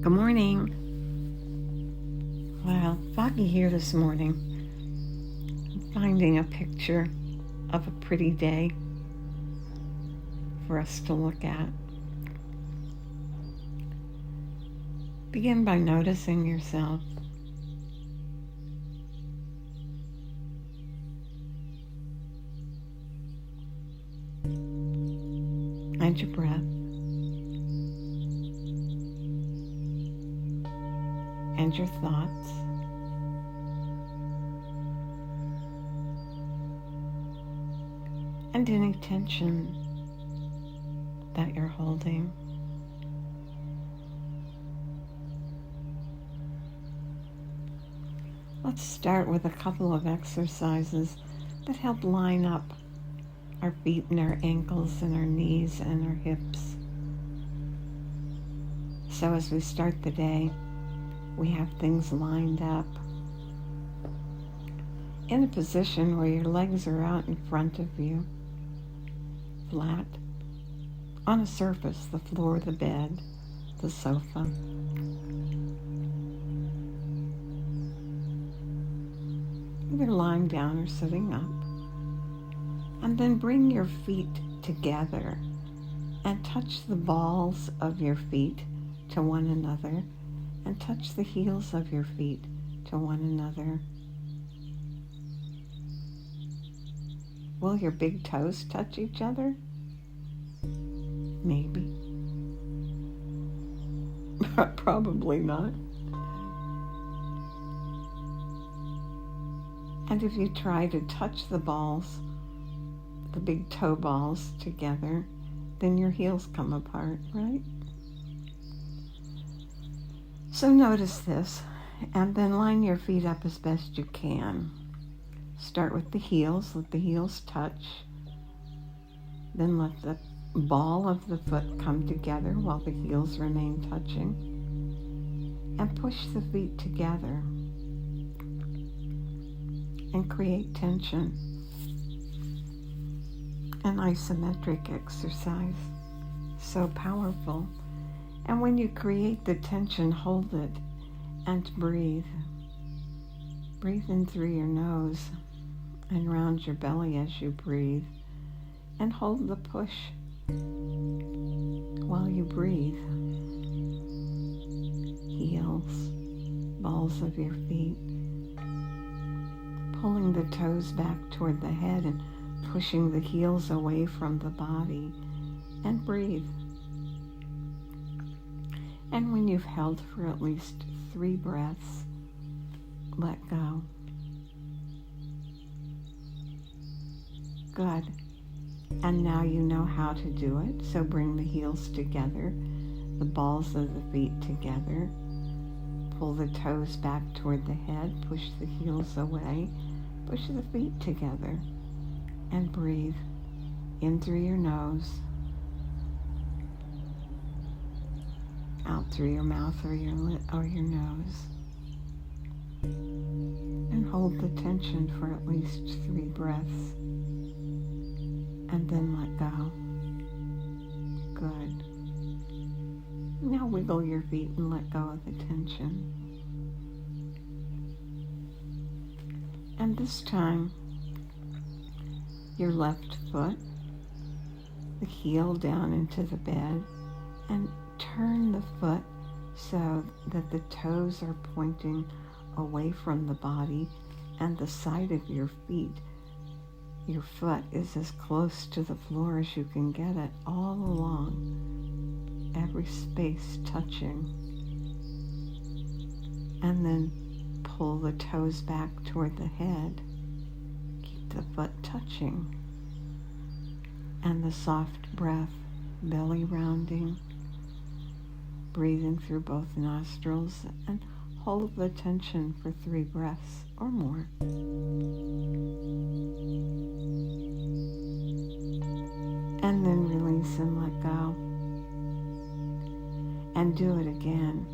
Good morning. Well, foggy here this morning. I'm finding a picture of a pretty day for us to look at. Begin by noticing yourself. And your breath. And your thoughts. And any tension that you're holding. Let's start with a couple of exercises that help line up our feet and our ankles and our knees and our hips. So as we start the day, we have things lined up in a position where your legs are out in front of you, flat, on a surface, the floor, the bed, the sofa. Either lying down or sitting up. And then bring your feet together and touch the balls of your feet to one another and touch the heels of your feet to one another. Will your big toes touch each other? Maybe. Probably not. And if you try to touch the balls, the big toe balls together, then your heels come apart, right? So notice this, and then line your feet up as best you can. Start with the heels, let the heels touch. Then let the ball of the foot come together while the heels remain touching. And push the feet together. And create tension. An isometric exercise, so powerful. And when you create the tension, hold it and breathe. Breathe in through your nose and round your belly as you breathe. And hold the push while you breathe. Heels, balls of your feet. Pulling the toes back toward the head and pushing the heels away from the body. And breathe. And when you've held for at least 3 breaths, let go. Good. And now you know how to do it, so bring the heels together, the balls of the feet together. Pull the toes back toward the head, push the heels away, push the feet together, and breathe in through your nose, out through your mouth or your nose, and hold the tension for at least 3 breaths, and then let go. Good. Now wiggle your feet and let go of the tension. And this time, your left foot, the heel down into the bed, and turn the foot so that the toes are pointing away from the body and the side of your feet. Your foot is as close to the floor as you can get it, all along, every space touching. And then pull the toes back toward the head. Keep the foot touching. And the soft breath, belly rounding. Breathing through both nostrils and hold the tension for 3 breaths or more. And then release and let go. And do it again.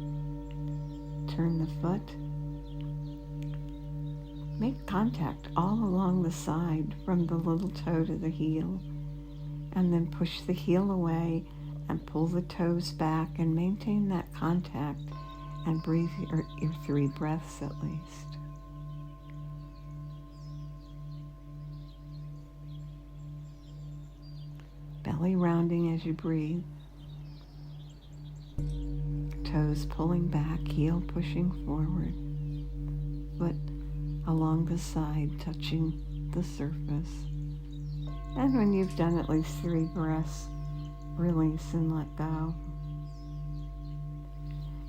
Turn the foot. Make contact all along the side from the little toe to the heel. And then push the heel away and pull the toes back and maintain that contact and breathe your 3 breaths at least. Belly rounding as you breathe. Toes pulling back, heel pushing forward. Foot along the side, touching the surface. And when you've done at least 3 breaths, release and let go.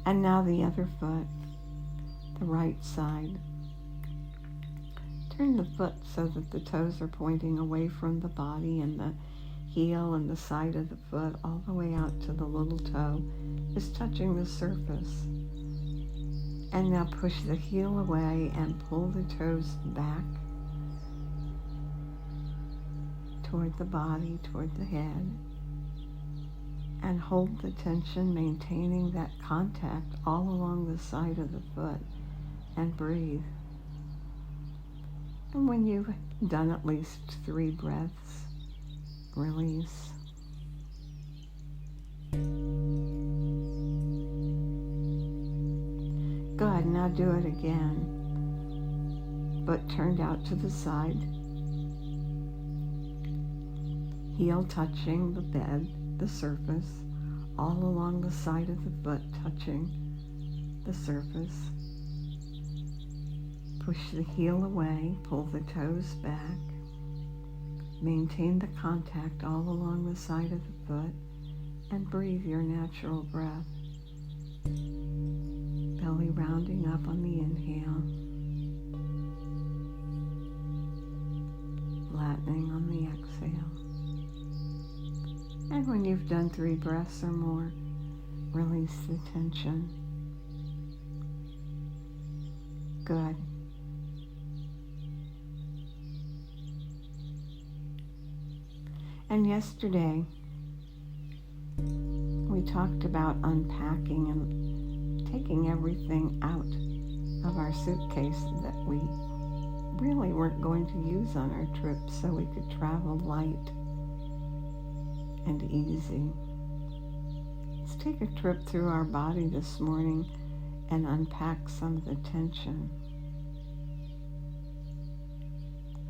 And now the other foot, the right side. Turn the foot so that the toes are pointing away from the body, and the heel and the side of the foot all the way out to the little toe is touching the surface. And now push the heel away and pull the toes back toward the body, toward the head. And hold the tension, maintaining that contact all along the side of the foot, and breathe. And when you've done at least 3 breaths, release. Good, now do it again, but turned out to the side. Heel touching the bed, the surface, all along the side of the foot, touching the surface. Push the heel away, pull the toes back. Maintain the contact all along the side of the foot, and breathe your natural breath. Belly rounding up on the inhale, flattening on the exhale. And when you've done 3 breaths or more, release the tension. Good. And yesterday, we talked about unpacking and taking everything out of our suitcase that we really weren't going to use on our trip so we could travel light and easy. Let's take a trip through our body this morning and unpack some of the tension.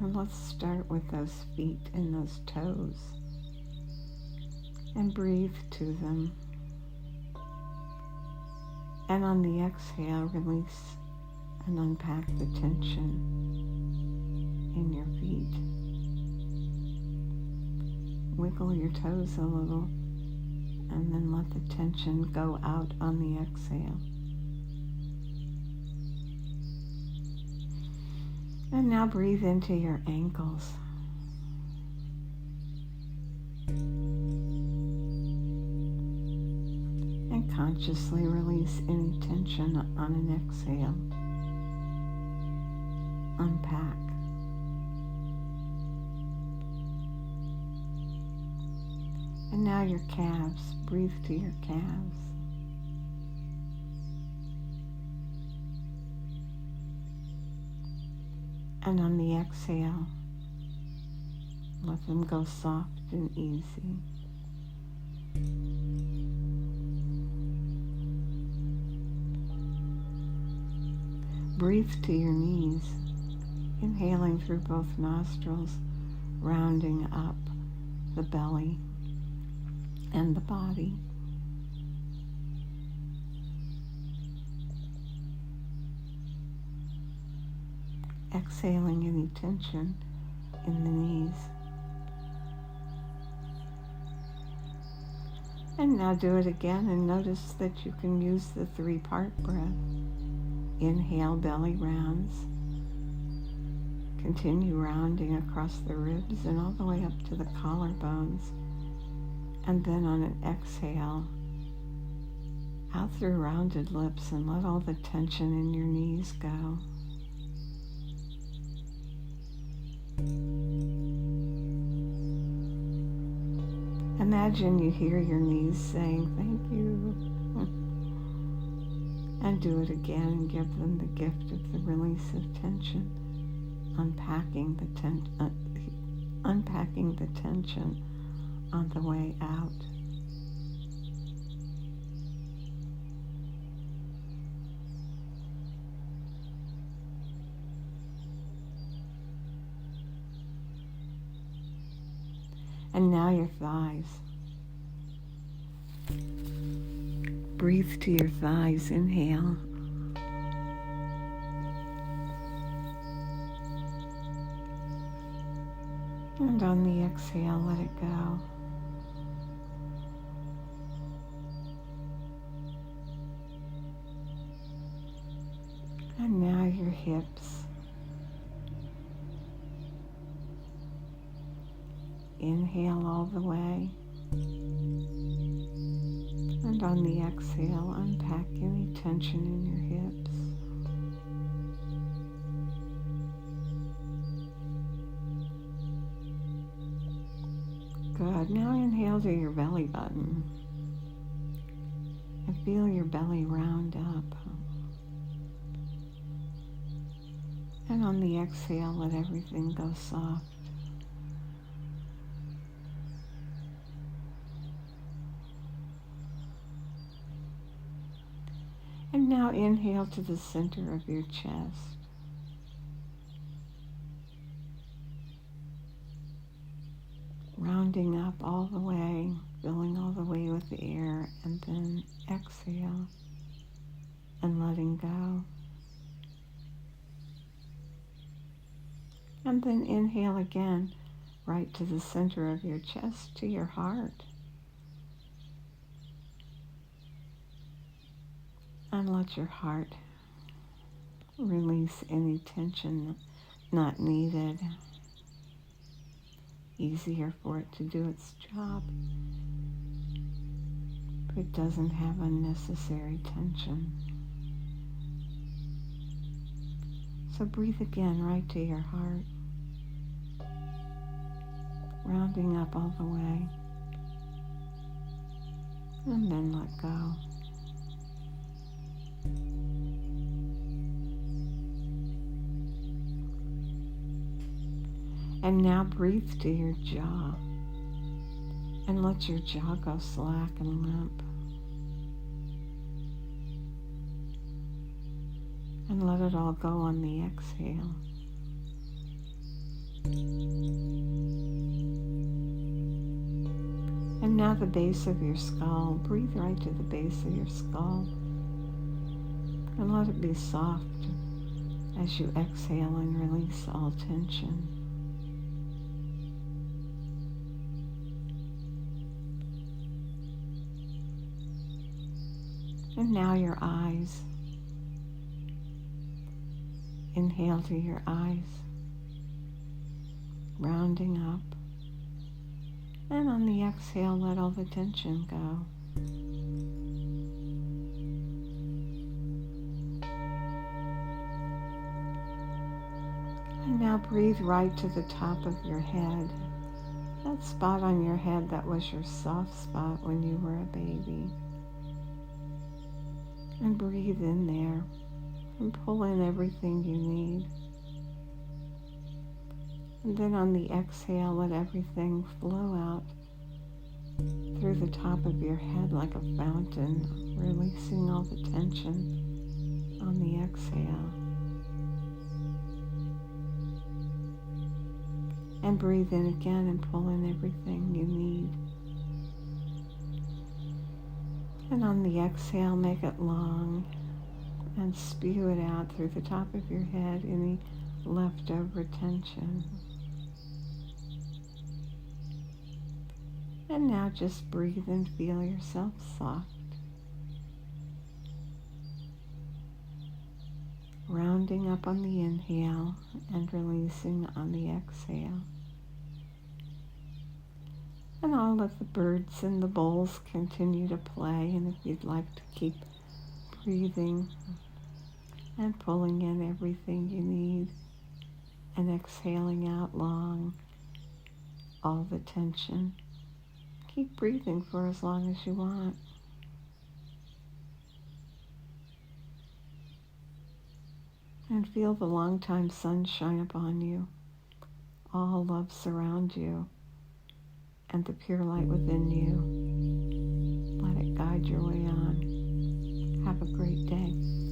And let's start with those feet and those toes and breathe to them. And on the exhale, release and unpack the tension in your feet. Wiggle your toes a little and then let the tension go out on the exhale. And now breathe into your ankles. And consciously release any tension on an exhale. Unpack. And now your calves. Breathe to your calves. And on the exhale, let them go soft and easy. Breathe to your knees, inhaling through both nostrils, rounding up the belly and the body. Exhaling any tension in the knees. And now do it again and notice that you can use the 3-part breath. Inhale, belly rounds. Continue rounding across the ribs and all the way up to the collarbones. And then on an exhale, out through rounded lips, and let all the tension in your knees go. Imagine you hear your knees saying, "Thank you." And do it again and give them the gift of the release of tension, unpacking the tension on the way out. And now your thighs. Breathe to your thighs. Inhale. And on the exhale, let it go. And now your hips. Inhale all the way. And on the exhale, unpack any tension in your hips. Good. Now inhale to your belly button. And feel your belly round up. And on the exhale, let everything go soft. And now inhale to the center of your chest. Rounding up all the way, filling all the way with the air, and then exhale and letting go. And then inhale again, right to the center of your chest, to your heart. And let your heart release any tension not needed. Easier for it to do its job, but it doesn't have unnecessary tension. So breathe again right to your heart, rounding up all the way, and then let go. And now breathe to your jaw and let your jaw go slack and limp. And let it all go on the exhale. And now the base of your skull. Breathe right to the base of your skull. And let it be soft as you exhale and release all tension. And now your eyes. Inhale to your eyes, rounding up. And on the exhale, let all the tension go. And now breathe right to the top of your head. That spot on your head that was your soft spot when you were a baby. And breathe in there and pull in everything you need. And then on the exhale, let everything flow out through the top of your head like a fountain, releasing all the tension on the exhale. And breathe in again and pull in everything you need. And on the exhale, make it long and spew it out through the top of your head, any leftover tension. And now just breathe and feel yourself soft. Rounding up on the inhale and releasing on the exhale. And I'll let the birds in the bowls continue to play, and if you'd like to keep breathing and pulling in everything you need and exhaling out long all the tension, keep breathing for as long as you want. And feel the long-time sun shine upon you. All love surround you. And the pure light within you. Let it guide your way on. Have a great day.